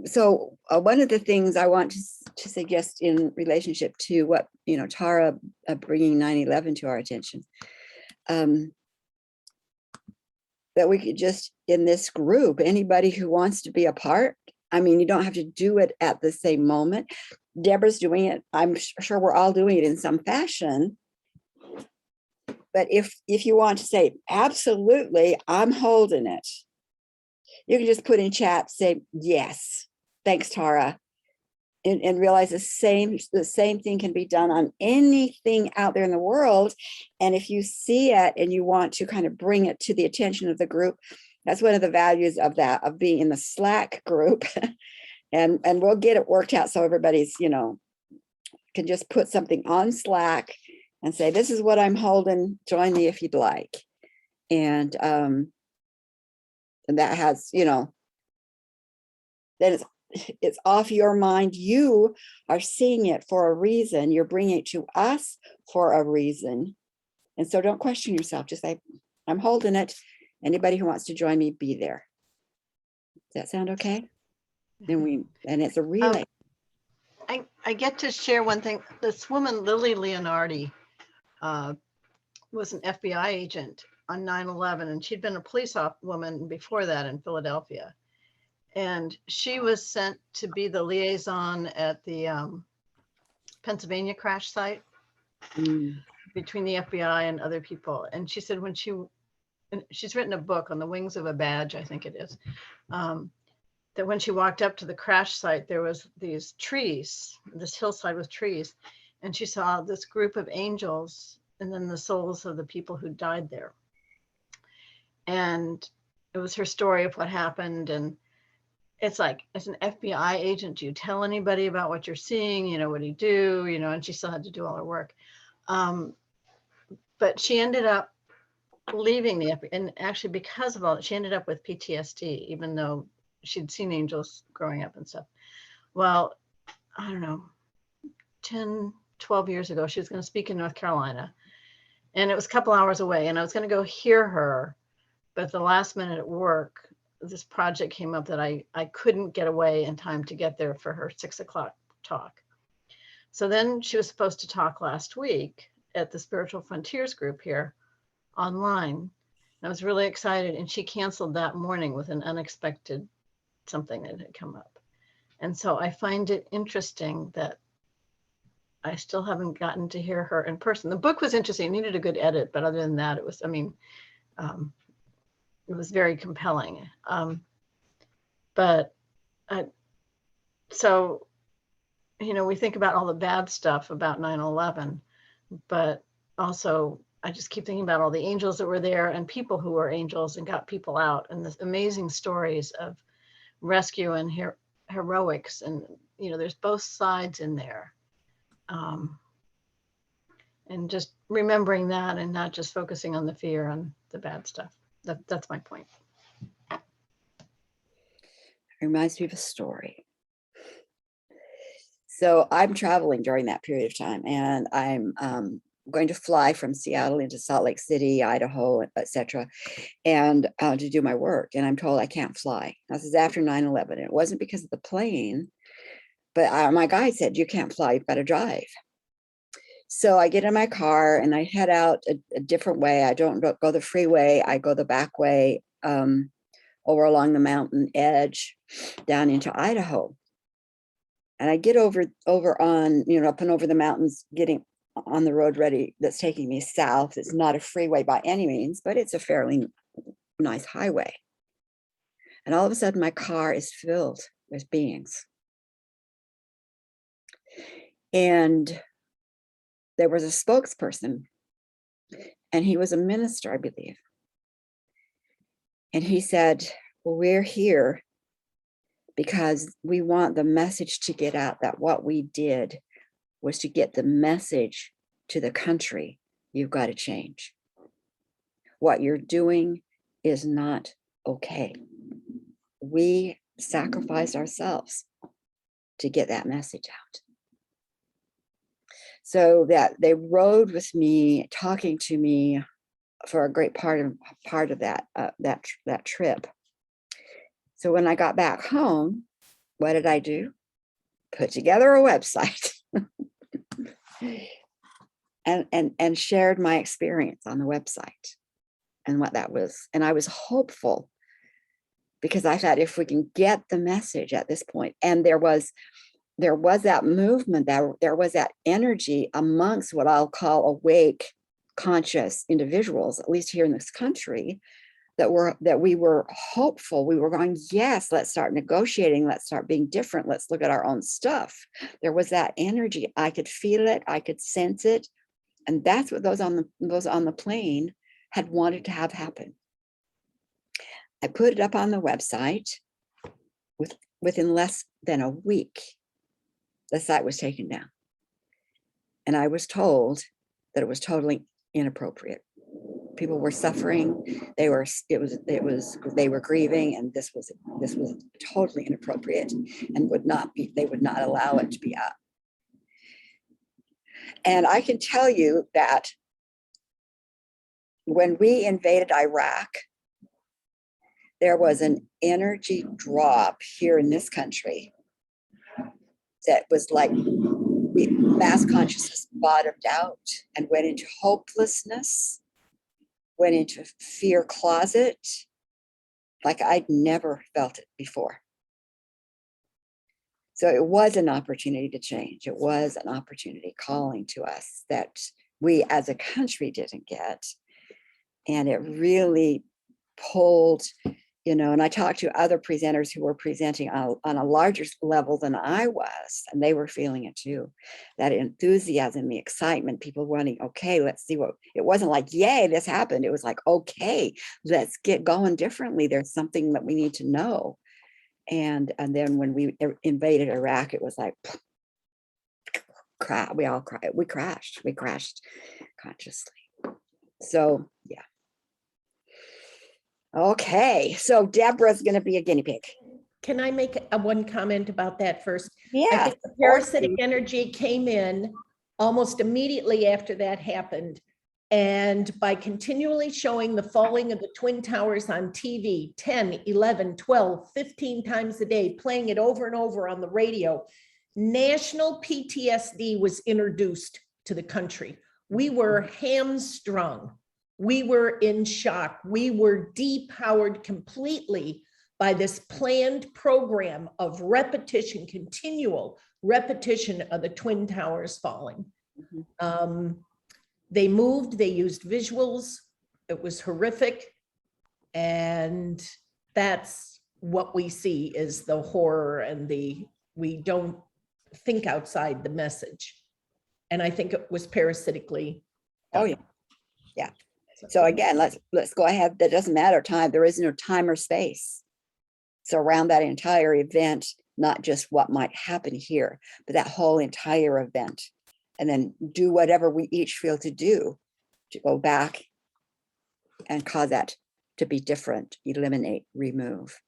So one of the things I want to suggest in relationship to what, Tara bringing 9/11 to our attention, that we could just, in this group, anybody who wants to be a part, I mean, you don't have to do it at the same moment. Deborah's doing it. I'm sure we're all doing it in some fashion. But if you want to say, absolutely, I'm holding it, you can just put in chat, say, yes, thanks, Tara. And realize the same thing can be done on anything out there in the world. And if you see it and you want to kind of bring it to the attention of the group, that's one of the values of that, of being in the Slack group. and we'll get it worked out so everybody's, can just put something on Slack and say, this is what I'm holding, join me if you'd like. And that has, then it's off your mind. You are seeing it for a reason. You're bringing it to us for a reason. And so don't question yourself. Just say, I'm holding it. Anybody who wants to join me, be there. Does that sound okay? And it's a relay. I get to share one thing. This woman, Lily Leonardi, was an FBI agent on 9/11, and she'd been a police woman before that in Philadelphia. And she was sent to be the liaison at the Pennsylvania crash site between the FBI and other people. And she said she's written a book, On the Wings of a Badge, I think it is, that when she walked up to the crash site, there was these trees, this hillside with trees, and she saw this group of angels and then the souls of the people who died there. And it was her story of what happened. And it's like, as an FBI agent, do you tell anybody about what you're seeing? What do you do? And she still had to do all her work. But she ended up leaving the FBI, and actually because of all that, she ended up with PTSD, even though she'd seen angels growing up and stuff. Well, I don't know, 10, 12 years ago, she was going to speak in North Carolina, and it was a couple hours away, and I was going to go hear her, but at the last minute at work, this project came up that I couldn't get away in time to get there for her 6 o'clock talk. So then she was supposed to talk last week at the Spiritual Frontiers group here online. I was really excited, and she canceled that morning with an unexpected something that had come up. And so I find it interesting that I still haven't gotten to hear her in person. The book was interesting. It needed a good edit, but other than that, it was, it was very compelling. So, we think about all the bad stuff about 9/11, but also I just keep thinking about all the angels that were there and people who were angels and got people out, and the amazing stories of rescue and heroics. And, there's both sides in there. And just remembering that and not just focusing on the fear and the bad stuff. That's my point. It reminds me of a story. So I'm traveling during that period of time, and I'm going to fly from Seattle into Salt Lake City, Idaho, etc., and to do my work. And I'm told I can't fly. This is after 9/11. It wasn't because of the plane, but my guide said, you can't fly, you've got to drive. So I get in my car and I head out a different way. I don't go the freeway. I go the back way over along the mountain edge down into Idaho. And I get over on, up and over the mountains, getting on the road that's taking me south. It's not a freeway by any means, but it's a fairly nice highway. And all of a sudden my car is filled with beings. And there was a spokesperson, and he was a minister, I believe. And he said, well, we're here because we want the message to get out that what we did was to get the message to the country. You've got to change. What you're doing is not okay. We sacrifice ourselves to get that message out. So that they rode with me, talking to me for a great part of that trip. So when I got back home, what did I do? Put together a website and shared my experience on the website and what that was. And I was hopeful because I thought if we can get the message at this point, and there was that movement, there was that energy amongst what I'll call awake, conscious individuals, at least here in this country, that we were hopeful. We were going, yes, let's start negotiating. Let's start being different. Let's look at our own stuff. There was that energy. I could feel it. I could sense it. And that's what those on the plane had wanted to have happen. I put it up on the website. Within less than a week, the site was taken down. And I was told that it was totally inappropriate. People were suffering. They were grieving, and this was totally inappropriate and they would not allow it to be up. And I can tell you that when we invaded Iraq, there was an energy drop here in this country that was like mass consciousness bottomed out and went into hopelessness, went into fear closet, like I'd never felt it before. So it was an opportunity to change. It was an opportunity calling to us that we as a country didn't get. And it really pulled, and I talked to other presenters who were presenting on a larger level than I was, and they were feeling it too. That enthusiasm, the excitement, people running, okay, let's see it wasn't like, yay, this happened. It was like, okay, let's get going differently. There's something that we need to know. And then when we invaded Iraq, it was like, we all cried. We crashed consciously. So, yeah. Okay, so Deborah's going to be a guinea pig. Can I make one comment about that first? Yeah. I think the parasitic energy came in almost immediately after that happened. And by continually showing the falling of the Twin Towers on TV 10, 11, 12, 15 times a day, playing it over and over on the radio, national PTSD was introduced to the country. We were hamstrung. We were in shock. We were depowered completely by this planned program of repetition, continual repetition of the Twin Towers falling. Mm-hmm. They moved, they used visuals. It was horrific. And that's what we see is the horror and we don't think outside the message. And I think it was parasitically done. Oh, yeah. Yeah. So again, let's go ahead. That doesn't matter time. There is no time or space. So around that entire event, not just what might happen here, but that whole entire event. And then do whatever we each feel to do to go back and cause that to be different, eliminate, remove.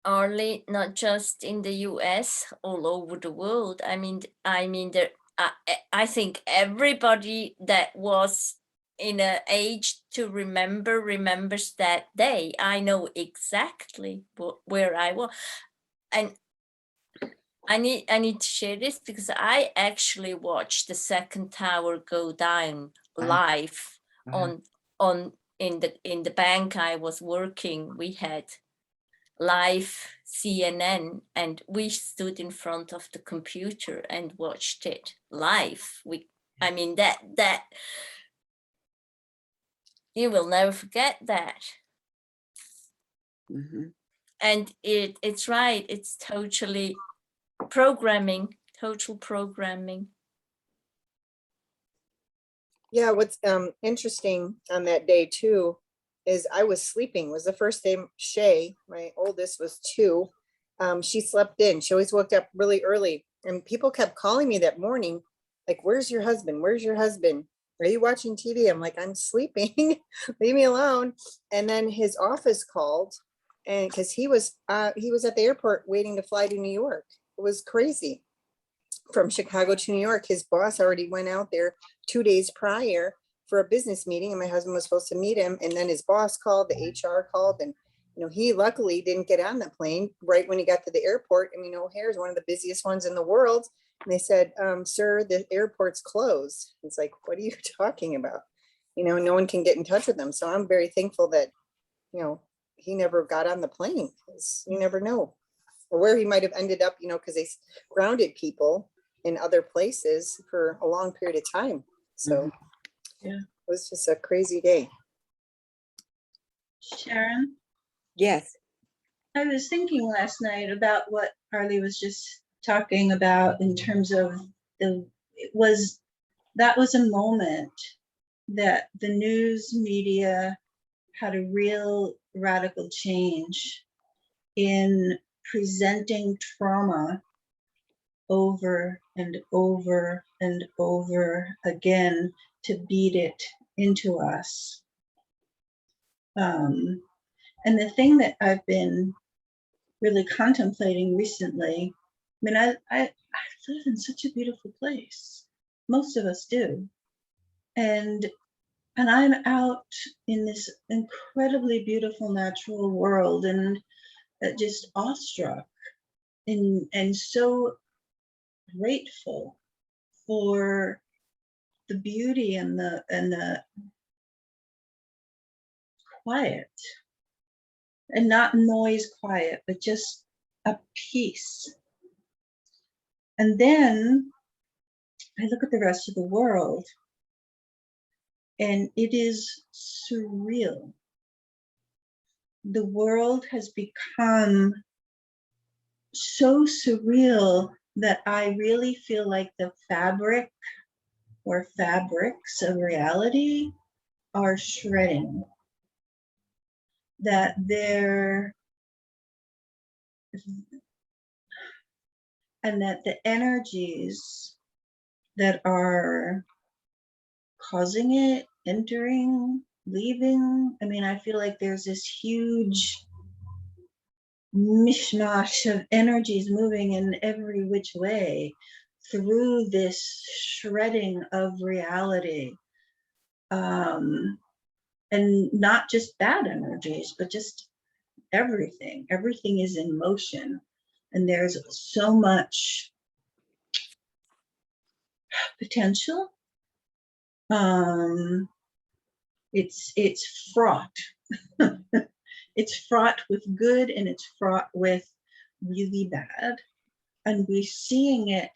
Only not just in the US, all over the world. I mean, I think everybody that was in an age to remembers that day. I know exactly where I was, and I need to share this because I actually watched the second tower go down live in the bank I was working. We had live CNN and we stood in front of the computer and watched it live. That you will never forget that. Mm-hmm. And it's right. It's totally total programming. Yeah, what's interesting on that day too is I was sleeping. It was the first day Shay, my oldest, was 2. She slept in. She always woke up really early, and people kept calling me that morning, like, "Where's your husband? Where's your husband? Are you watching TV?" I'm like, "I'm sleeping. Leave me alone." And then his office called, and because he was at the airport waiting to fly to New York. It was crazy. From Chicago to New York, his boss already went out there 2 days prior for a business meeting, and my husband was supposed to meet him. And then his boss called, the HR called, and he luckily didn't get on the plane right when he got to the airport. I mean, O'Hare is one of the busiest ones in the world. And they said, sir, the airport's closed. It's like, what are you talking about? No one can get in touch with them. So I'm very thankful that, he never got on the plane, because you never know. Or where he might have ended up, because they grounded people in other places for a long period of time. So Yeah. it was just a crazy day. Sharon, Yes. I was thinking last night about what Arlie was just talking about in terms of that was a moment that the news media had a real radical change in presenting trauma over and over and over again to beat it into us. And the thing that I've been really contemplating recently, I mean, I live in such a beautiful place. Most of us do. And I'm out in this incredibly beautiful natural world and just awestruck and so grateful for the beauty and the quiet, and not noise quiet, but just a peace. And then I look at the rest of the world and it is surreal. The world has become so surreal that I really feel like the fabric or fabrics of reality are shredding. That they're, and that the energies that are causing it, entering, leaving, I mean, I feel like there's this huge mishmash of energies moving in every which way through this shredding of reality. And not just bad energies, but just everything. Everything is in motion. And there's so much potential. It's fraught. It's fraught with good and it's fraught with really bad. And we're seeing it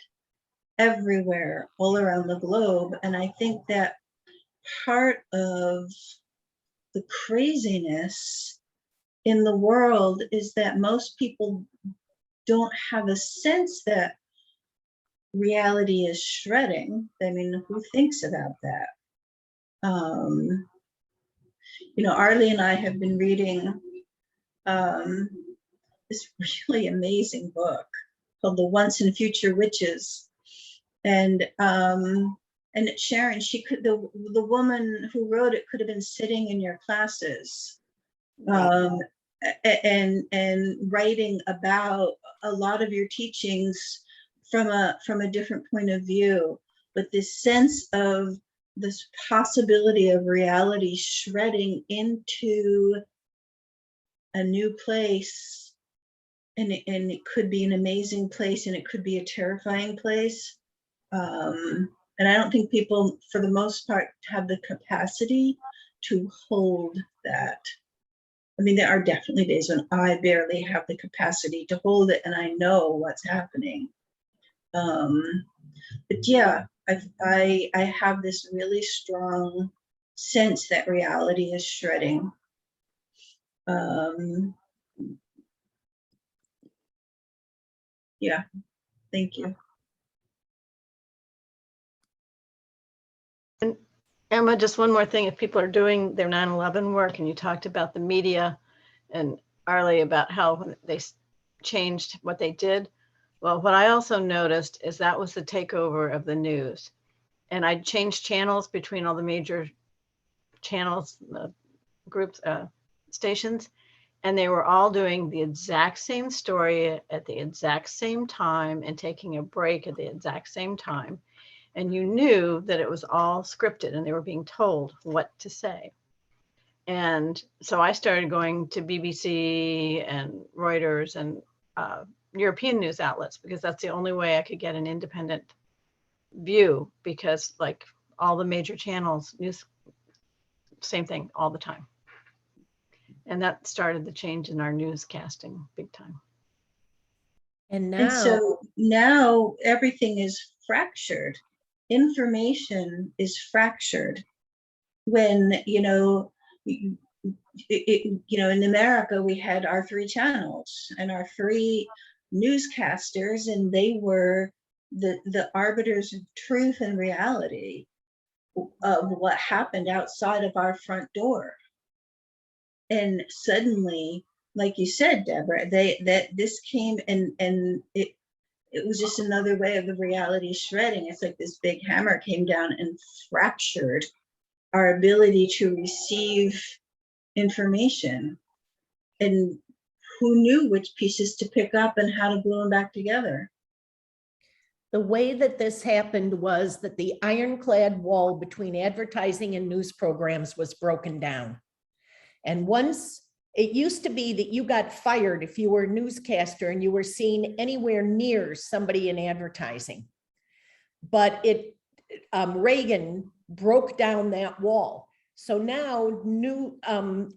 everywhere, all around the globe. And I think that part of the craziness in the world is that most people don't have a sense that reality is shredding. I mean, who thinks about that? Arlie and I have been reading this really amazing book called The Once and Future Witches. And Sharon, the woman who wrote it could have been sitting in your classes and writing about a lot of your teachings from a different point of view. But this sense of this possibility of reality shredding into a new place, and it could be an amazing place and it could be a terrifying place. And I don't think people, for the most part, have the capacity to hold that. I mean, there are definitely days when I barely have the capacity to hold it and I know what's happening. But yeah, I have this really strong sense that reality is shredding. Yeah, thank you. And Emma, just one more thing. If people are doing their 9/11 work, and you talked about the media and Arlie about how they changed what they did. Well, what I also noticed is that was the takeover of the news. And I changed channels between all the major channels, groups, stations, and they were all doing the exact same story at the exact same time and taking a break at the exact same time. And you knew that it was all scripted and they were being told what to say. And so I started going to BBC and Reuters and European news outlets, because that's the only way I could get an independent view, because like all the major channels, news, same thing all the time. And that started the change in our newscasting big time. And And now, so now everything is fractured. Information is fractured. When, you know, in America, we had our 3 channels and our 3 newscasters, and they were the arbiters of truth and reality of what happened outside of our front door. And suddenly, like you said, Deborah, this came and it was just another way of the reality shredding. It's like this big hammer came down and fractured our ability to receive information. And who knew which pieces to pick up and how to glue them back together? the way that this happened was that the ironclad wall between advertising and news programs was broken down. And once, it used to be that you got fired if you were a newscaster and you were seen anywhere near somebody in advertising. But Reagan broke down that wall. So now new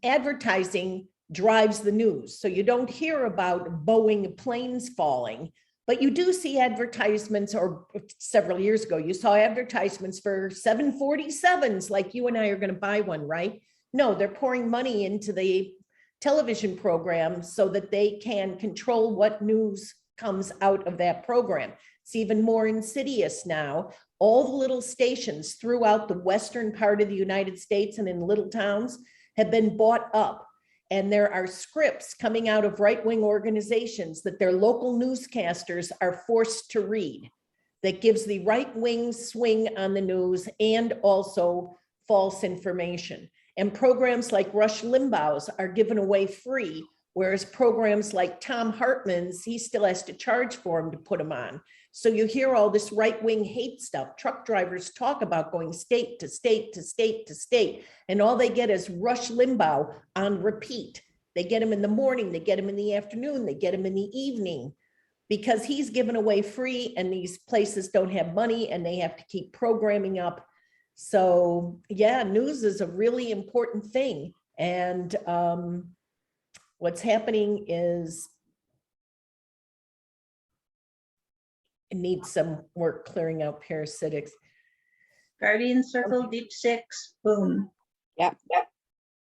advertising drives the news. So you don't hear about Boeing planes falling, but you do see advertisements, or several years ago, you saw advertisements for 747s, like you and I are going to buy one, right? No, they're pouring money into the television program so that they can control what news comes out of that program. It's even more insidious now. All the little stations throughout the western part of the United States and in little towns have been bought up. And there are scripts coming out of right-wing organizations that their local newscasters are forced to read, that gives the right-wing swing on the news and also false information. And programs like Rush Limbaugh's are given away free, whereas programs like Tom Hartman's, he still has to charge for them to put them on. So you hear all this right-wing hate stuff. Truck drivers talk about going state to state to state to state, and all they get is Rush Limbaugh on repeat. They get him in the morning, they get him in the afternoon, they get him in the evening, because he's given away free and these places don't have money and they have to keep programming up. So yeah, news is a really important thing. And what's happening is it needs some work clearing out parasitics. Guardian Circle, Deep Six, boom. Yep,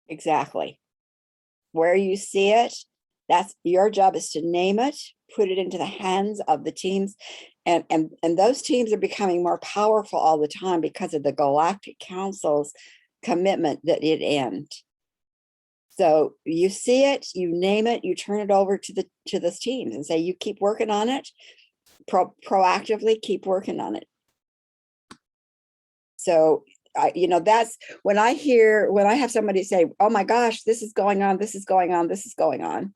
exactly. Where you see it, that's your job, is to name it, put it into the hands of the teams. And those teams are becoming more powerful all the time because of the Galactic Council's commitment that it end. So you see it, you name it, you turn it over to the teams and say, you keep working on it, proactively keep working on it. So that's when I have somebody say, oh my gosh, this is going on, this is going on, this is going on.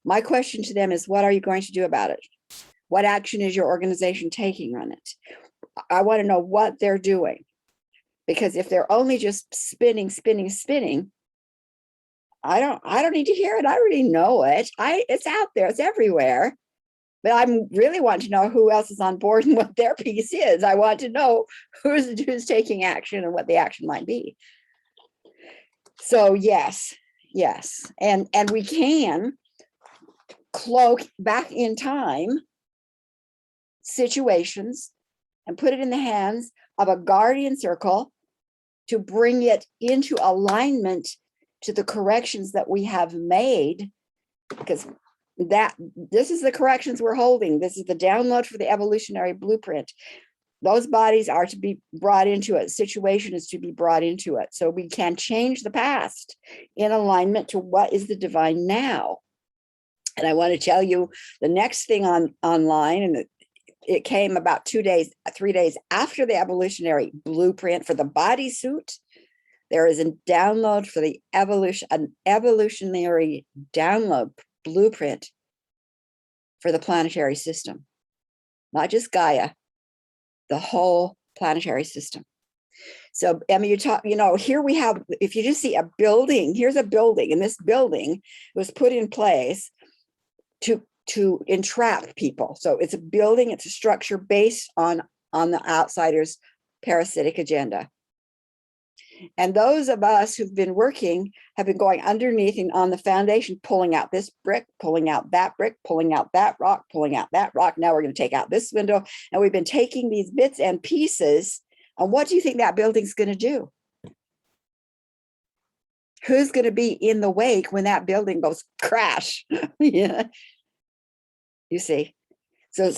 My question to them is, what are you going to do about it? What action is your organization taking on it? I want to know what they're doing, because if they're only just spinning, I don't need to hear it. I already know it. It's out there, it's everywhere. But I really want to know who else is on board and what their piece is. I want to know who's taking action and what the action might be. So yes. And we can cloak back in time situations and put it in the hands of a guardian circle to bring it into alignment to the corrections that we have made, because this is the corrections we're holding. This is the download for the evolutionary blueprint. Those bodies are to be brought into it. Situation is to be brought into it. So we can change the past in alignment to what is the divine now. And I want to tell you the next thing online, and it came about 3 days after the evolutionary blueprint for the bodysuit. There is a download for the evolutionary download blueprint for the planetary system, not just Gaia, the whole planetary system. So, I mean, here we have, if you just see a building, here's a building, and this building was put in place to entrap people. So it's a building, it's a structure based on the outsider's parasitic agenda. And those of us who've been working have been going underneath and on the foundation, pulling out this brick, pulling out that brick, pulling out that rock, pulling out that rock. Now we're going to take out this window. And we've been taking these bits and pieces. And what do you think that building's going to do? Who's going to be in the wake when that building goes crash? Yeah. You see? So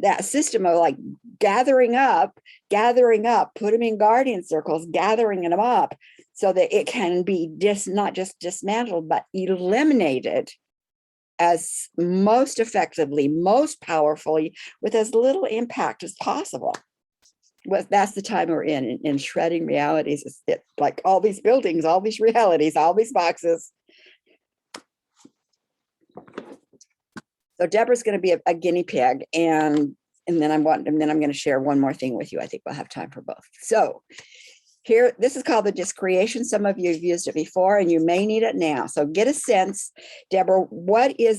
that system of like gathering up, put them in guardian circles, gathering them up so that it can be not just dismantled, but eliminated as most effectively, most powerfully, with as little impact as possible. That's the time we're in shredding realities. It's like all these buildings, all these realities, all these boxes. So Deborah's going to be a guinea pig, and then I'm going to share one more thing with you. I think we'll have time for both. So here, this is called the disc creation. Some of you have used it before, and you may need it now. So get a sense, Deborah, what's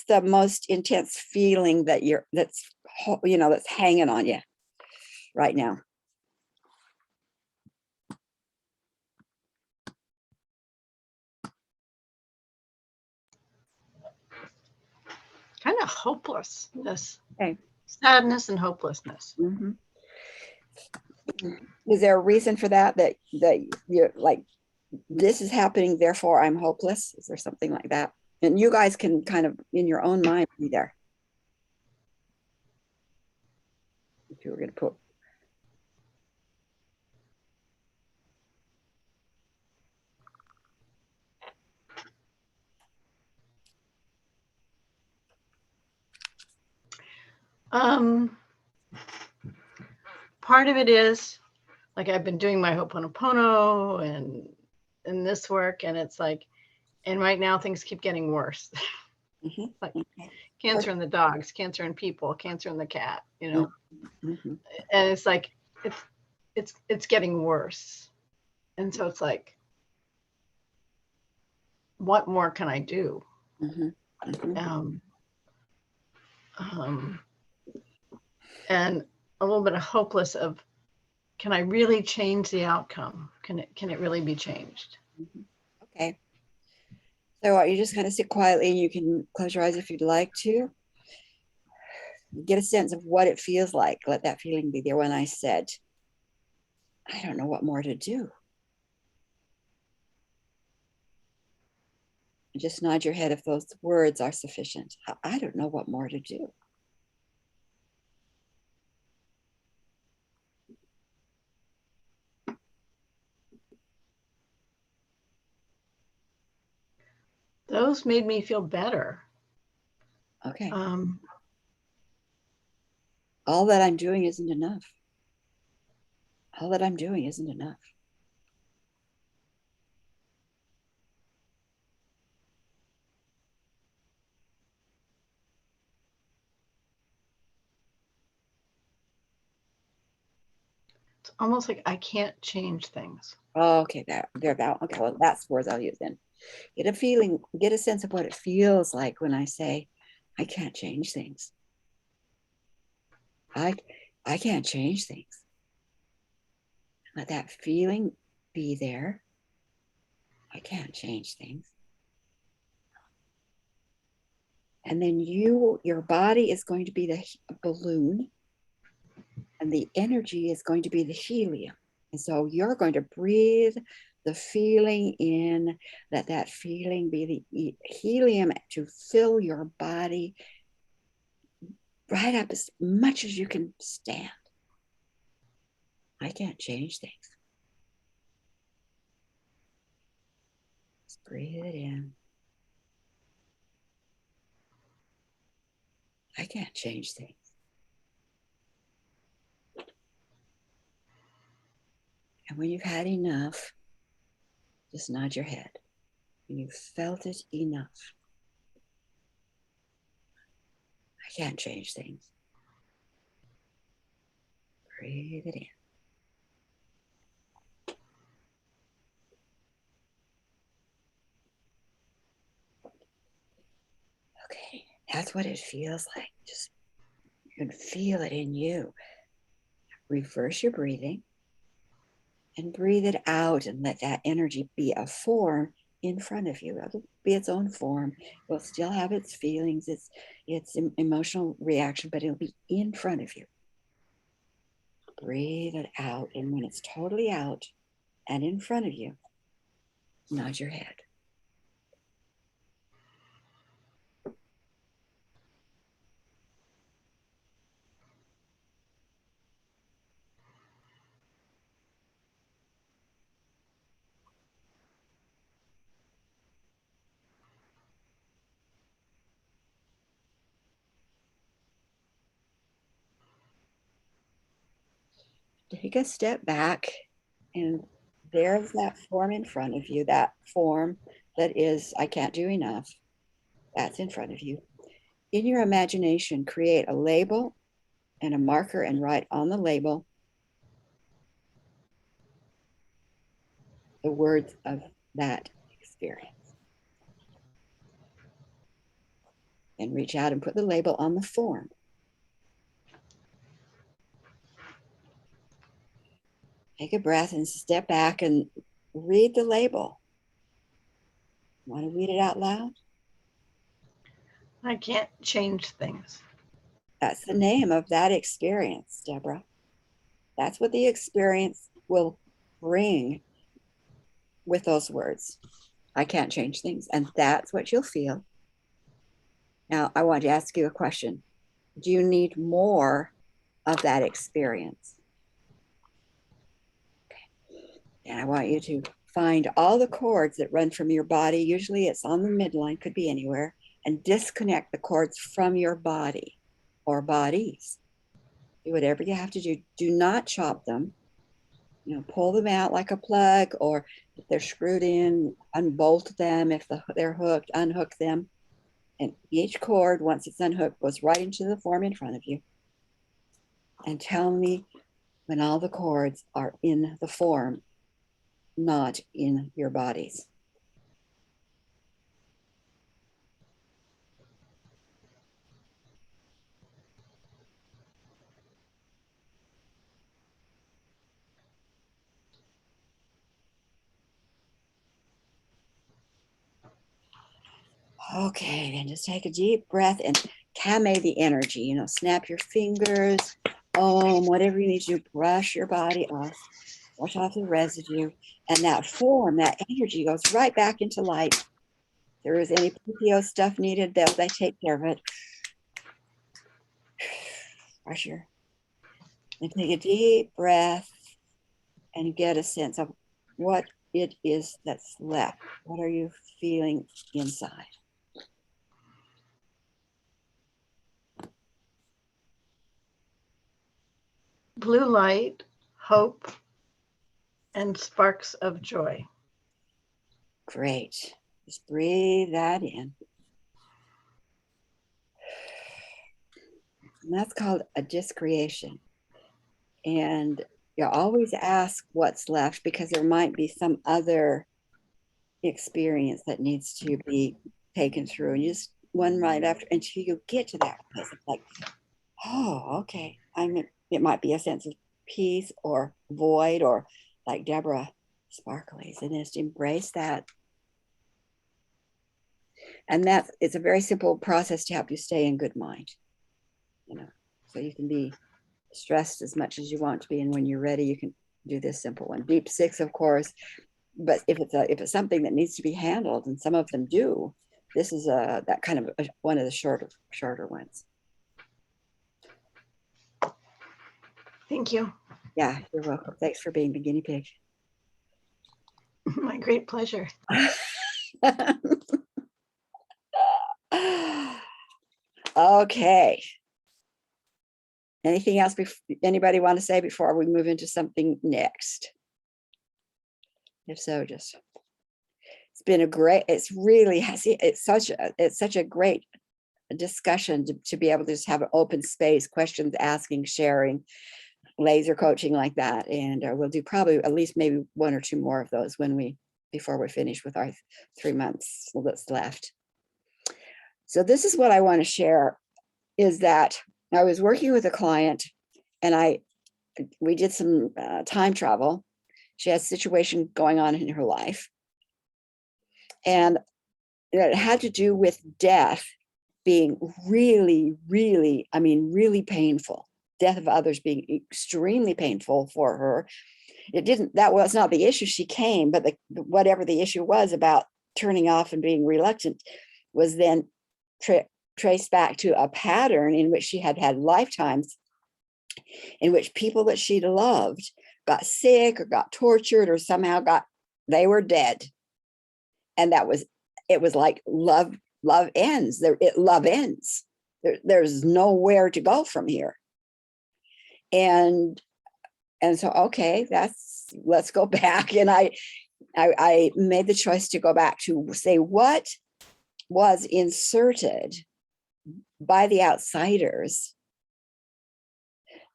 the most intense feeling that's hanging on you right now? Kind of hopelessness, Okay. sadness and hopelessness. Mm-hmm. Is there a reason for that you're like, this is happening, therefore I'm hopeless? Is there something like that? And you guys can kind of, in your own mind, be there. If you were going to put. Part of it is like I've been doing my Ho'oponopono and this work, and it's like, and right now things keep getting worse. Mm-hmm. Like cancer in the dogs, cancer in people, cancer in the cat, Mm-hmm. and it's like it's getting worse, and so it's like, what more can I do? Mm-hmm. Mm-hmm. And a little bit of hopeless of, can I really change the outcome? Can it really be changed? Okay. So you just kind of sit quietly, and you can close your eyes if you'd like to. Get a sense of what it feels like. Let that feeling be there when I said, I don't know what more to do. Just nod your head if those words are sufficient. I don't know what more to do. Those made me feel better. Okay. All that I'm doing isn't enough. All that I'm doing isn't enough. It's almost like I can't change things. Oh, okay, okay, well, that's words I'll use then. Get a feeling, get a sense of what it feels like when I say, I can't change things. I can't change things. Let that feeling be there. I can't change things. And then your body is going to be the balloon, and the energy is going to be the helium. And so you're going to breathe the feeling in, let that feeling be the helium to fill your body right up as much as you can stand. I can't change things. Just breathe it in. I can't change things. And when you've had enough, just nod your head. When you've felt it enough, I can't change things. Breathe it in. Okay, that's what it feels like. Just you can feel it in you. Reverse your breathing and breathe it out and let that energy be a form in front of you. It'll be its own form. It will still have its feelings, its emotional reaction, but it'll be in front of you. Breathe it out. And when it's totally out and in front of you, nod your head. Take a step back, and there's that form in front of you, that form that is, I can't do enough. That's in front of you. In your imagination, create a label and a marker and write on the label the words of that experience. And reach out and put the label on the form. Take a breath and step back and read the label. Want to read it out loud? I can't change things. That's the name of that experience, Deborah. That's what the experience will bring with those words. I can't change things. And that's what you'll feel. Now, I want to ask you a question. Do you need more of that experience? Okay. And I want you to find all the cords that run from your body. Usually it's on the midline, could be anywhere, and disconnect the cords from your body or bodies. Do whatever you have to do. Do not chop them. You know, pull them out like a plug, or if they're screwed in, unbolt them. If they're hooked, unhook them. And each cord, once it's unhooked, goes right into the form in front of you. And tell me when all the cords are in the form, not in your bodies. Okay, then just take a deep breath and kame the energy, you know, snap your fingers, whatever you need to do, brush your body off, wash off the residue, and that form, that energy goes right back into light. If there is any PPO stuff needed, they take care of it. Pressure. And take a deep breath and get a sense of what it is that's left. What are you feeling inside? Blue light, hope, and sparks of joy. Great. Just breathe that in. And that's called a discreation. And you always ask what's left, because there might be some other experience that needs to be taken through. And you just one right after until you get to that place. It's like, oh, okay. It might be a sense of peace or void, or like Deborah, sparklies, and just embrace that. And it's a very simple process to help you stay in good mind, you know, so you can be stressed as much as you want to be, and when you're ready, you can do this simple one. Deep six, of course, but if it's something that needs to be handled, and some of them do, this is that kind of one of the shorter ones. Thank you. Yeah, you're welcome. Thanks for being the guinea pig. My great pleasure. Okay. Anything else anybody want to say before we move into something next? If so, just, it's been a great, it's such a great discussion to be able to just have an open space, questions asking, sharing, laser coaching like that. And we'll do probably at least maybe one or two more of those before we're finished with our 3 months that's left. So this is what I want to share, is that I was working with a client, and we did some time travel. She has a situation going on in her life, and it had to do with death being really, really, I mean, really painful. Death of others being extremely painful for her. That was not the issue. She came, but whatever the issue was about turning off and being reluctant was then traced back to a pattern in which she had had lifetimes in which people that she'd loved got sick or got tortured or somehow they were dead. And it was like love ends. Love ends. There's nowhere to go from here. And so, okay, let's go back. And I made the choice to go back to say what was inserted by the outsiders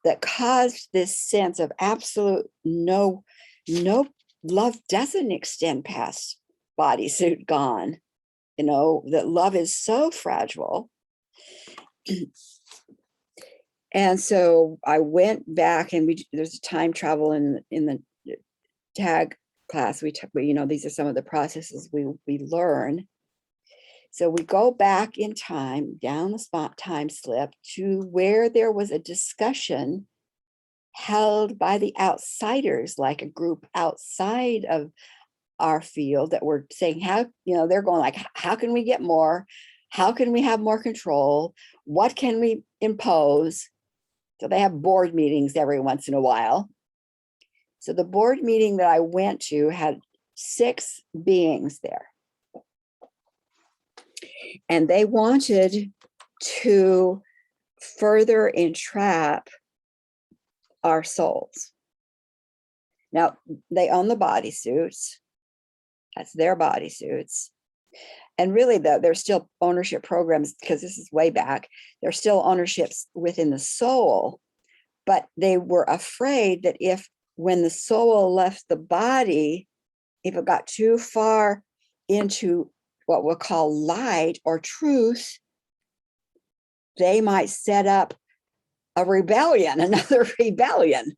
that caused this sense of absolute no love doesn't extend past bodysuit gone. That love is so fragile. And so I went back, and there's a time travel in the tag class. These are some of the processes we learn. So we go back in time, down the spot time slip, to where there was a discussion held by the outsiders, like a group outside of our field, that were saying they're going like, how can we get more? How can we have more control? What can we impose? So they have board meetings every once in a while. So the board meeting that I went to had 6 beings there. And they wanted to further entrap our souls. Now, they own the bodysuits. That's their bodysuits. And really, there's still ownership programs, because this is way back. There's still ownerships within the soul. But they were afraid that when the soul left the body, if it got too far into what we'll call light or truth, they might set up another rebellion.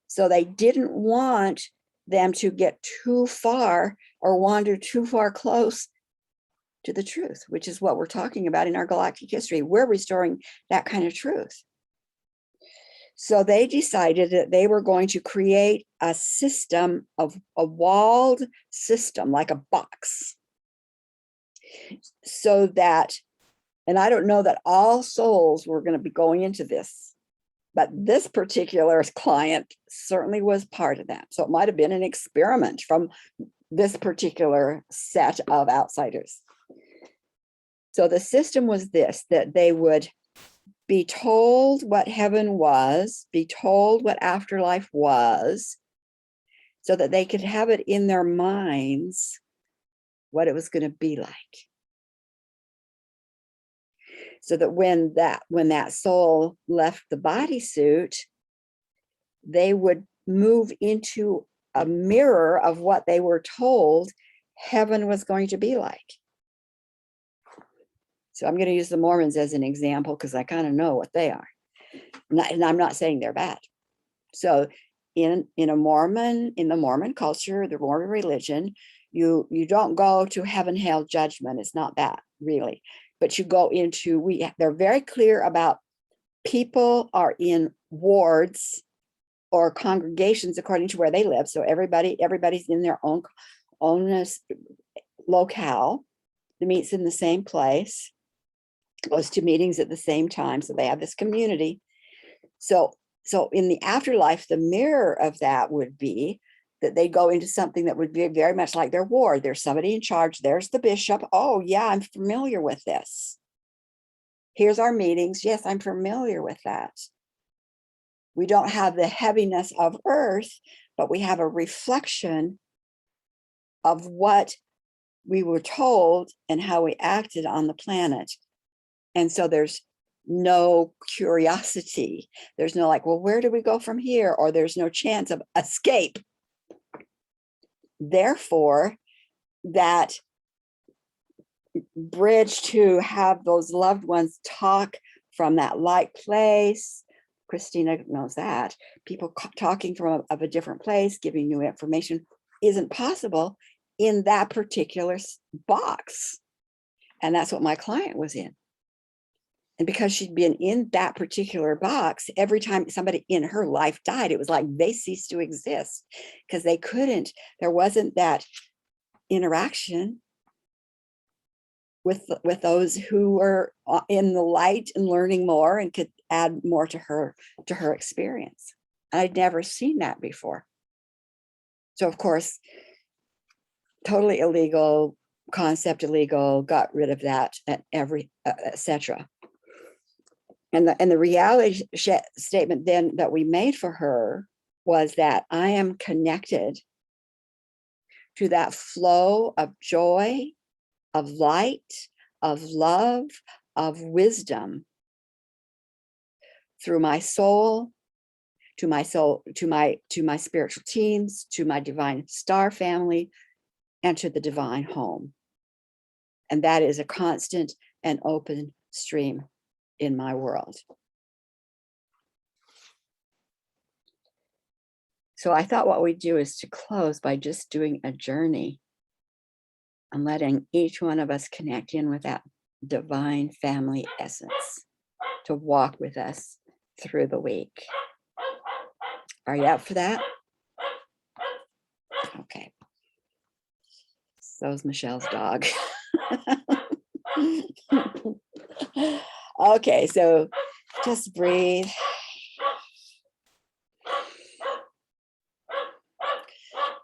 So they didn't want them to get too far or wander too far close to the truth, which is what we're talking about in our galactic history. We're restoring that kind of truth. So they decided that they were going to create a system of a walled system, like a box. So that, and I don't know that all souls were going to be going into this, but this particular client certainly was part of that. So it might have been an experiment from this particular set of outsiders. So the system was this, that they would be told what heaven was, be told what afterlife was, so that they could have it in their minds what it was going to be like. So that when that soul left the bodysuit, they would move into a mirror of what they were told heaven was going to be like. So I'm going to use the Mormons as an example, because I kind of know what they are. And I'm not saying they're bad. So in the Mormon culture, the Mormon religion, you don't go to heaven, hell, judgment. It's not that really. But you go into, they're very clear about people are in wards or congregations according to where they live. So everybody's in their own locale, that meets in the same place, goes to meetings at the same time. So they have this community. So in the afterlife, the mirror of that would be that they go into something that would be very much like their ward. There's somebody in charge. There's the bishop. Oh yeah, I'm familiar with this. Here's our meetings. Yes, I'm familiar with that. We don't have the heaviness of earth, but we have a reflection of what we were told and how we acted on the planet. And so there's no curiosity. There's no like, well, where do we go from here? Or there's no chance of escape. Therefore, that bridge to have those loved ones talk from that light place. Christina knows that. People talking from of a different place, giving you information isn't possible in that particular box. And that's what my client was in. And because she'd been in that particular box, every time somebody in her life died, it was like they ceased to exist because they couldn't, there wasn't that interaction with those who were in the light and learning more and could add more to her experience. I'd never seen that before. So of course, totally illegal, concept illegal, got rid of that at every, etc. And the reality statement then that we made for her was that I am connected to that flow of joy, of light, of love, of wisdom through my soul, to my spiritual teams, to my divine star family, and to the divine home. And that is a constant and open stream in my world. So I thought what we'd do is to close by just doing a journey and letting each one of us connect in with that divine family essence to walk with us through the week. Are you up for that? Okay. So's Michelle's dog. Okay, so just breathe.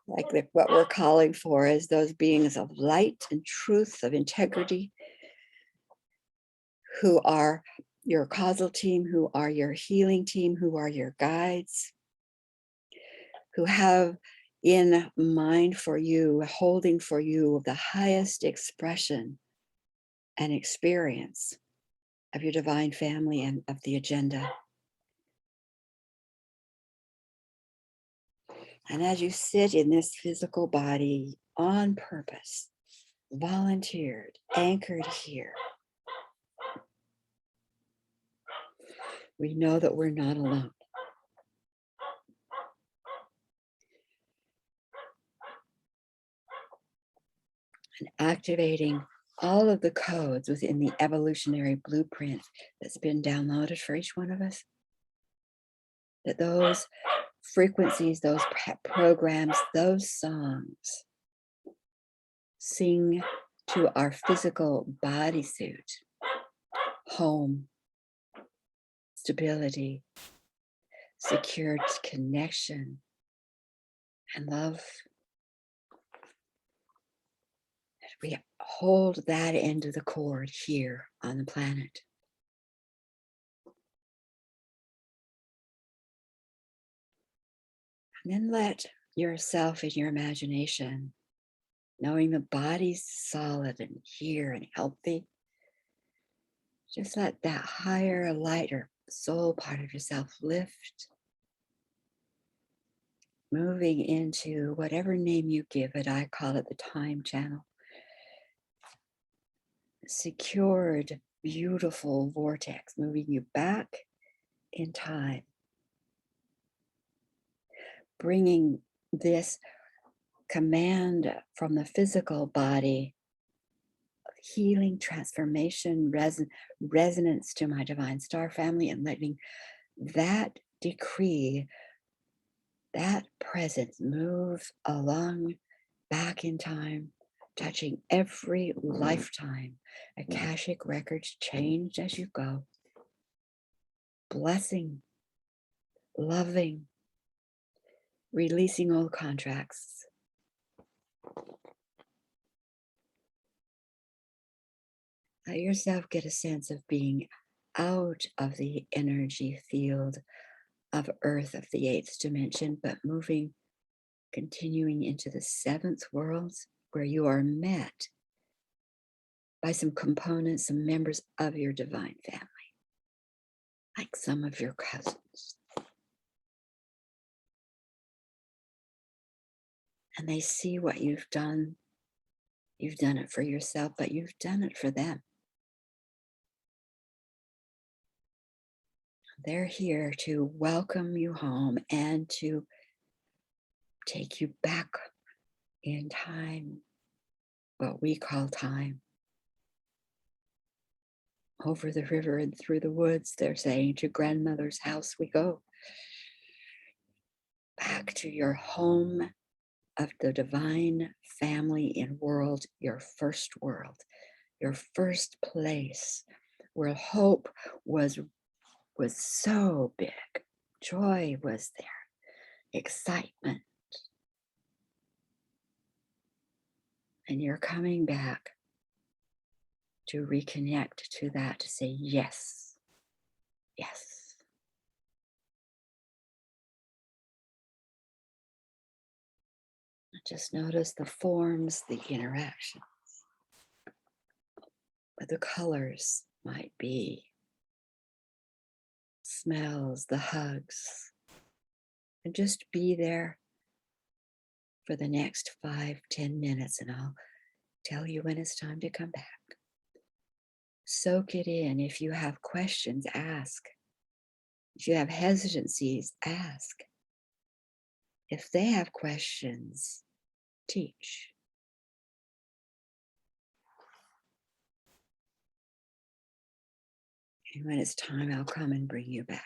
Like what we're calling for is those beings of light and truth, of integrity, who are your causal team, who are your healing team, who are your guides, who have in mind for you, holding for you the highest expression and experience of your divine family and of the agenda. And as you sit in this physical body on purpose, volunteered, anchored here, we know that we're not alone. And activating all of the codes within the evolutionary blueprint that's been downloaded for each one of us, that those frequencies, those programs, those songs sing to our physical bodysuit, home, stability, secured connection, and love. We hold that end of the cord here on the planet. And then let yourself in your imagination, knowing the body's solid and here and healthy, just let that higher, lighter soul part of yourself lift, moving into whatever name you give it. I call it the time channel. Secured, beautiful vortex, moving you back in time, bringing this command from the physical body of healing, transformation, resonance to my divine star family, and letting that decree, that presence move along back in time, touching every lifetime. Akashic records changed as you go. Blessing, loving, releasing old contracts. Let yourself get a sense of being out of the energy field of Earth, of the 8th dimension, but moving, continuing into the 7th world, where you are met by some components, some members of your divine family, like some of your cousins. And they see what you've done You've done it for yourself, but you've done it for them. They're here to welcome you home and to take you back in time, what we call time. Over the river and through the woods, they're saying, to grandmother's house we go. Back to your home of the divine family in world, your first world, your first place where hope was so big. Joy was there, excitement. And you're coming back to reconnect to that, to say, yes, yes. Just notice the forms, the interactions, what the colors might be, smells, the hugs, and just be there for the next 5-10 minutes, and I'll tell you when it's time to come back. Soak it in. If you have questions, ask. If you have hesitancies, ask. If they have questions, teach. And when it's time, I'll come and bring you back.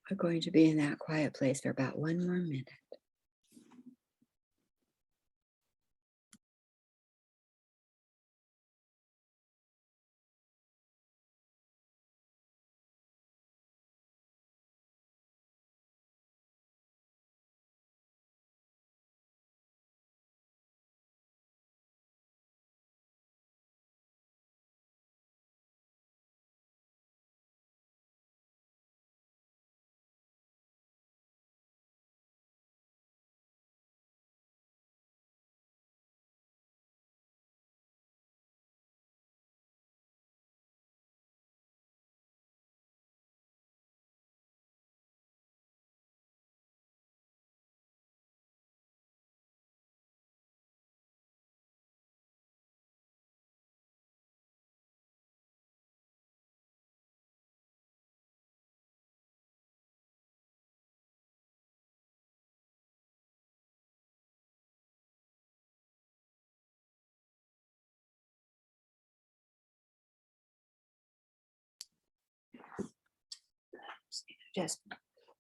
We're going to be in that quiet place for about 1 more minute. Just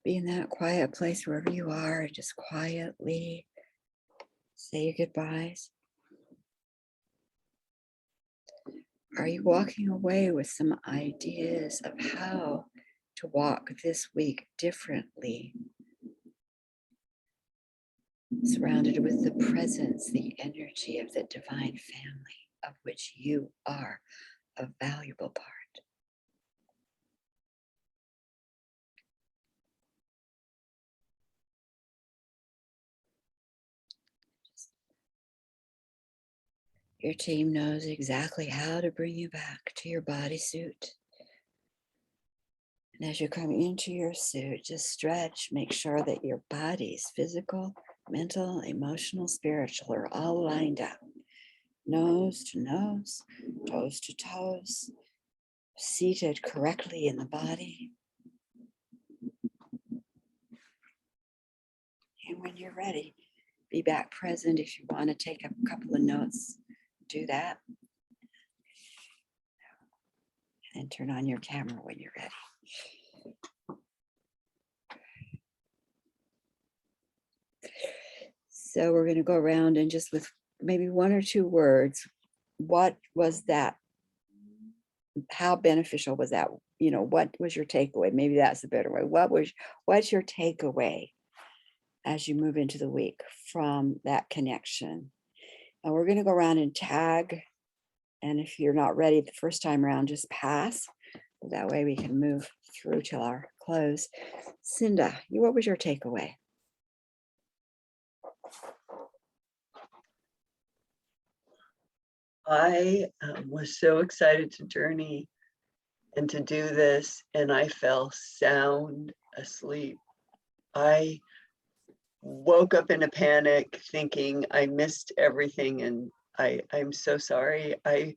be in that quiet place wherever you are, and just quietly say your goodbyes. Are you walking away with some ideas of how to walk this week differently? Surrounded with the presence, the energy of the divine family of which you are a valuable part. Your team knows exactly how to bring you back to your bodysuit. And as you come into your suit, just stretch, make sure that your bodies, physical, mental, emotional, spiritual, are all lined up. Nose to nose, toes to toes, seated correctly in the body. And when you're ready, be back present. If you want to take a couple of notes, do that. And turn on your camera when you're ready. So we're going to go around and just with maybe 1 or 2 words, what was that? How beneficial was that? You know, what was your takeaway? Maybe that's a better way. What's your takeaway as you move into the week from that connection? And we're going to go around and tag. And if you're not ready the first time around, just pass. That way we can move through till our close. Cinda, what was your takeaway? I was so excited to journey and to do this, and I fell sound asleep. I woke up in a panic thinking I missed everything, and I'm so sorry. I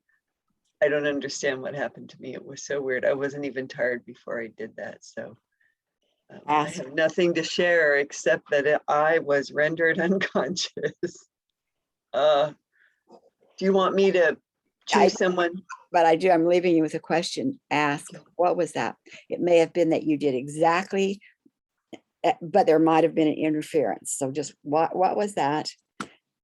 don't understand what happened to me. It was so weird. I wasn't even tired before I did that. So I have nothing to share except that I was rendered unconscious. Do you want me to choose someone? But I'm leaving you with a question. Ask, what was that? It may have been that you did exactly, but there might have been an interference. So just what was that?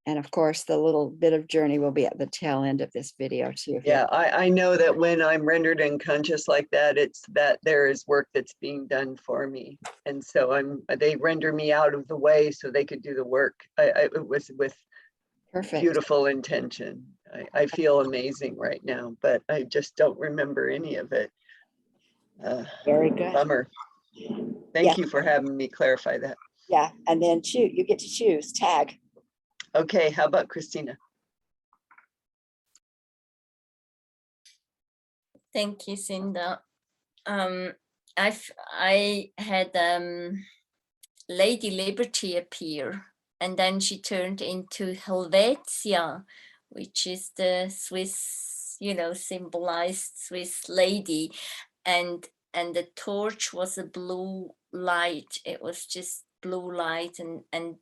And of course, the little bit of journey will be at the tail end of this video too. Yeah, I know that when I'm rendered unconscious like that, it's that there is work that's being done for me. And so they render me out of the way so they could do the work. It was with Perfect. Beautiful intention. I feel amazing right now, but I just don't remember any of it. Very good. Bummer. Thank you for having me clarify that. Yeah, and then you get to choose, tag. Okay, how about Christina? Thank you, Cinda. I had Lady Liberty appear, and then she turned into Helvetia, which is the Swiss, symbolized Swiss lady, and the torch was a blue light. It was just blue light, and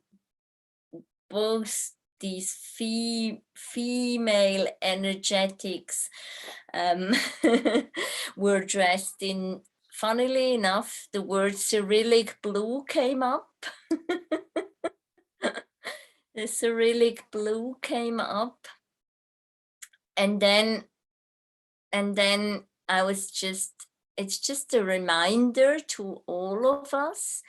both these female energetics were dressed in funnily enough, the word Cyrillic blue came up. The Cyrillic blue came up. And then I was it's just a reminder to all of us,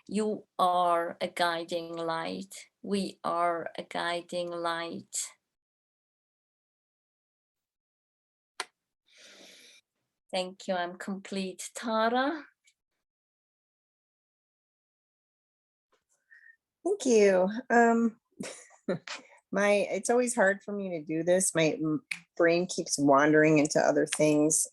you are a guiding light. We are a guiding light. Thank you, I'm complete. Tara? Thank you. It's always hard for me to do this. My brain keeps wandering into other things.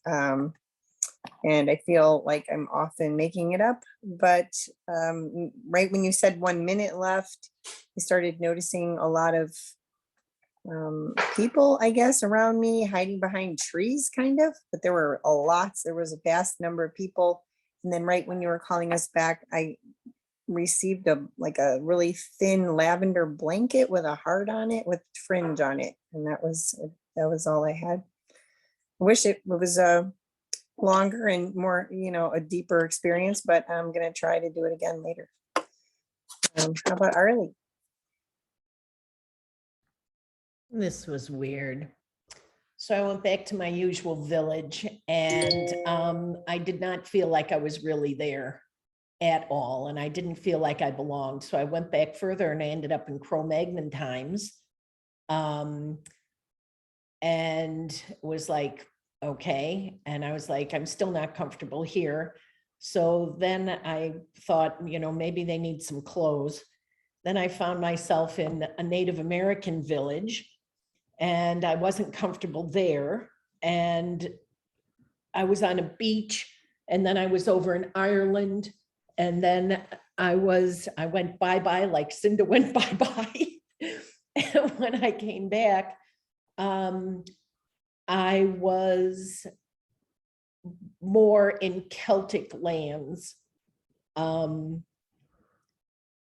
And I feel like I'm often making it up, but right when you said 1 minute left, I started noticing a lot of people, I guess, around me hiding behind trees, kind of, but there were there was a vast number of people. And then right when you were calling us back, I received a really thin lavender blanket with a heart on it with fringe on it. And that was all I had. I wish it was longer and more, a deeper experience, but I'm going to try to do it again later. How about Arlie? This was weird. So I went back to my usual village, and I did not feel like I was really there at all. And I didn't feel like I belonged. So I went back further and I ended up in Cro-Magnon times. And was like, okay. And I was like, I'm still not comfortable here. So then I thought, maybe they need some clothes. Then I found myself in a Native American village, and I wasn't comfortable there. And I was on a beach, and then I was over in Ireland. And then I went bye-bye, like Cinda went bye-bye. And when I came back, I was more in Celtic lands. And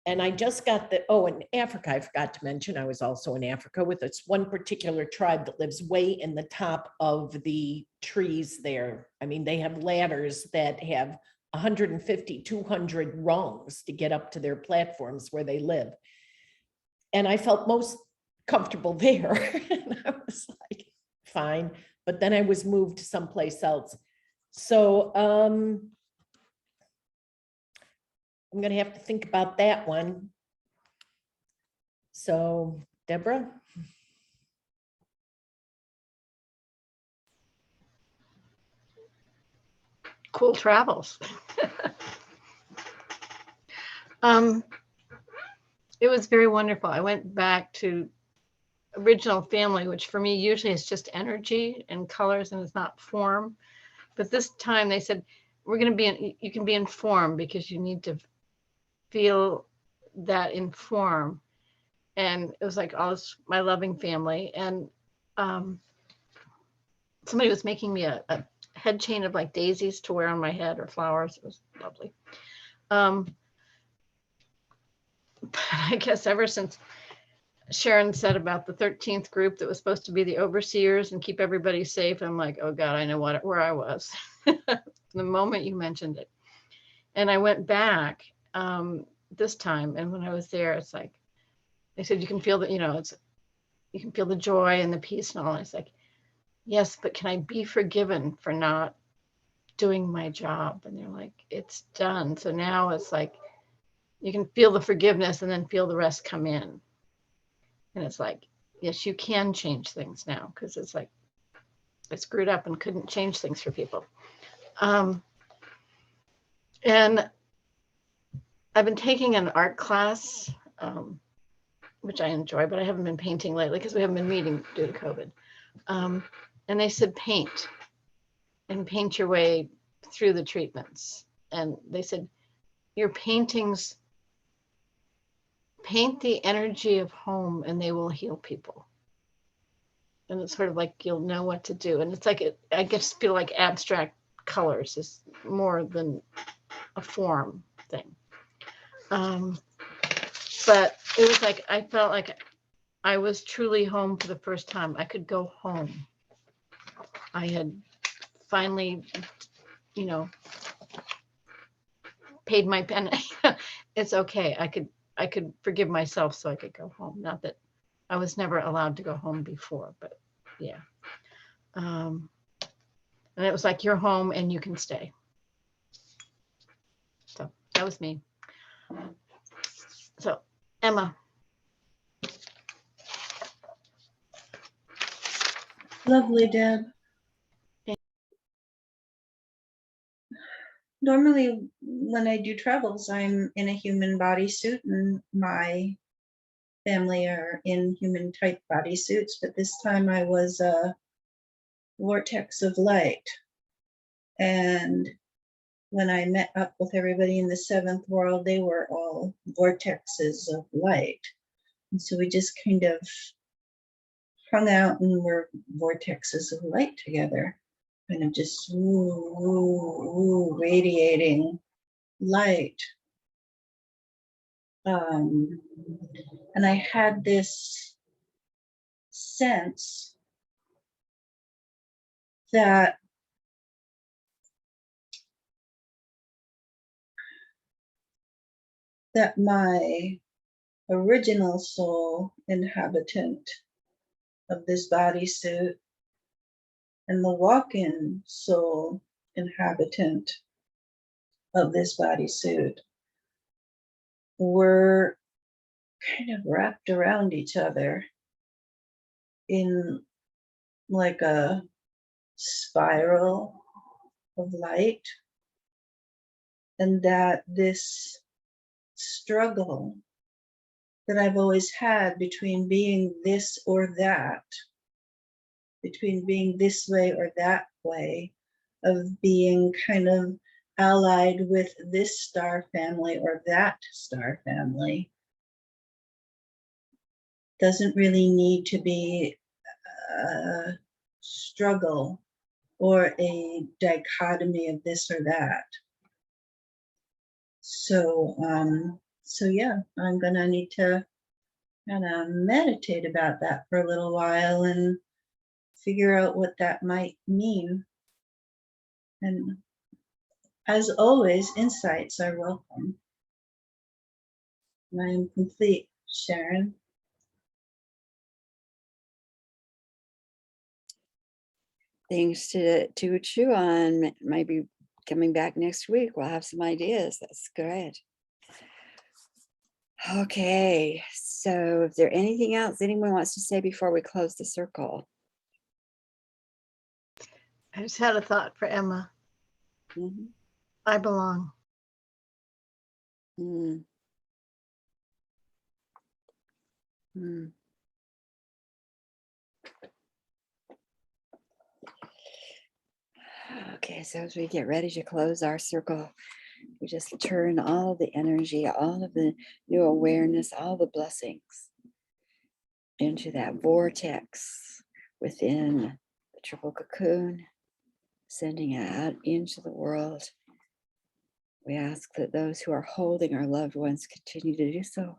I just got in Africa, I forgot to mention, I was also in Africa with this one particular tribe that lives way in the top of the trees there. I mean, they have ladders that have 150, 200 rungs to get up to their platforms where they live. And I felt most comfortable there. And I was like, fine. But then I was moved to someplace else. So I'm going to have to think about that one. So, Deborah? Cool travels. It was very wonderful. I went back to original family, which for me usually is just energy and colors and it's not form. But this time they said, you can be in form because you need to feel that in form. And it was like all this, my loving family. And somebody was making me a head chain of like daisies to wear on my head or flowers. It was lovely. But I guess ever since Sharon said about the 13th group that was supposed to be the overseers and keep everybody safe, I'm like, oh God, I know where I was the moment you mentioned it. And I went back this time, and when I was there, it's like they said you can feel that, you can feel the joy and the peace and all. And it's like, yes, but can I be forgiven for not doing my job? And they're like, it's done. So now it's like you can feel the forgiveness and then feel the rest come in. And it's like, yes, you can change things now, because it's like I screwed up and couldn't change things for people. And I've been taking an art class, which I enjoy, but I haven't been painting lately because we haven't been meeting due to COVID. And they said paint your way through the treatments. And they said, your paintings, paint the energy of home and they will heal people. And it's sort of like, you'll know what to do. And it's like, I just feel like abstract colors is more than a form thing. But it was like, I felt like I was truly home for the first time. I could go home. I had finally, paid my penalty. It's okay. I could forgive myself so I could go home. Not that I was never allowed to go home before, but yeah. And it was like, you're home and you can stay. So that was me. So Emma. Lovely, Deb. Normally, when I do travels, I'm in a human bodysuit, and my family are in human type bodysuits, but this time I was a vortex of light. And when I met up with everybody in the seventh world, they were all vortexes of light. And so we just kind of hung out and were vortexes of light together, kind of just radiating light. And I had this sense that my original soul inhabitant of this bodysuit and the walk-in soul inhabitant of this bodysuit were kind of wrapped around each other in like a spiral of light, and that this struggle that I've always had between being this or that, between being this way or that way, of being kind of allied with this star family or that star family, doesn't really need to be a struggle or a dichotomy of this or that. So, so yeah, I'm gonna need to kind of meditate about that for a little while and figure out what that might mean. And as always, insights are welcome. I am complete, Sharon. Things to chew on. Maybe coming back next week, we'll have some ideas. That's good. Okay, so is there anything else anyone wants to say before we close the circle? I just had a thought for Emma. Mhm. I belong. Mm. Mm. Okay, so as we get ready to close our circle, we just turn all the energy, all of the new awareness, all the blessings into that vortex within the triple cocoon, sending it out into the world. We ask that those who are holding our loved ones continue to do so.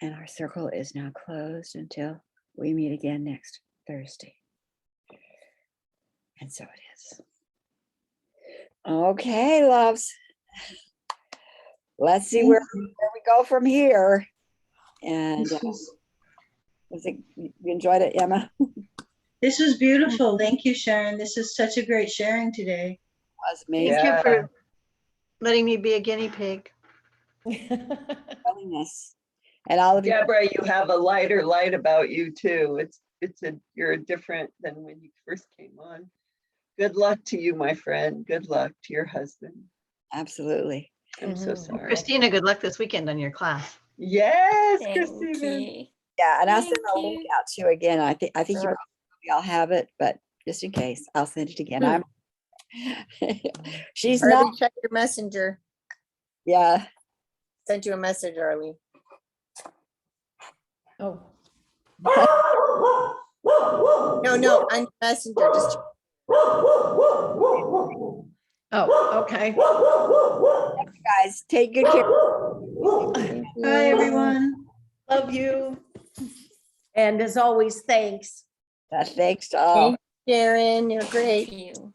And our circle is now closed until we meet again next Thursday. And so it is. Okay, loves. Let's see where we go from here. And you enjoyed it, Emma? This was beautiful. Thank you, Sharon. This is such a great sharing today. Was amazing. Thank you Yeah. for letting me be a guinea pig. Willingness. And all of you. Deborah, you have a lighter light about you too. You're different than when you first came on. Good luck to you, my friend. Good luck to your husband. Absolutely. I'm so Mhm. sorry. Christina, good luck this weekend on your class. Yes, Thank Christina. you. Yeah, and I'll send Thank a link you. out too again. I think you Sure. probably all have it, but just in case, I'll send it again. Hmm. She's not. Arlie, check your messenger. Yeah. Sent you a message, Arlie. Oh, No, on messenger. Just oh, okay. Guys, take good care. Bye, everyone. Love you. And as always, thanks. Thanks to all. Sharon, you're great. Thank you.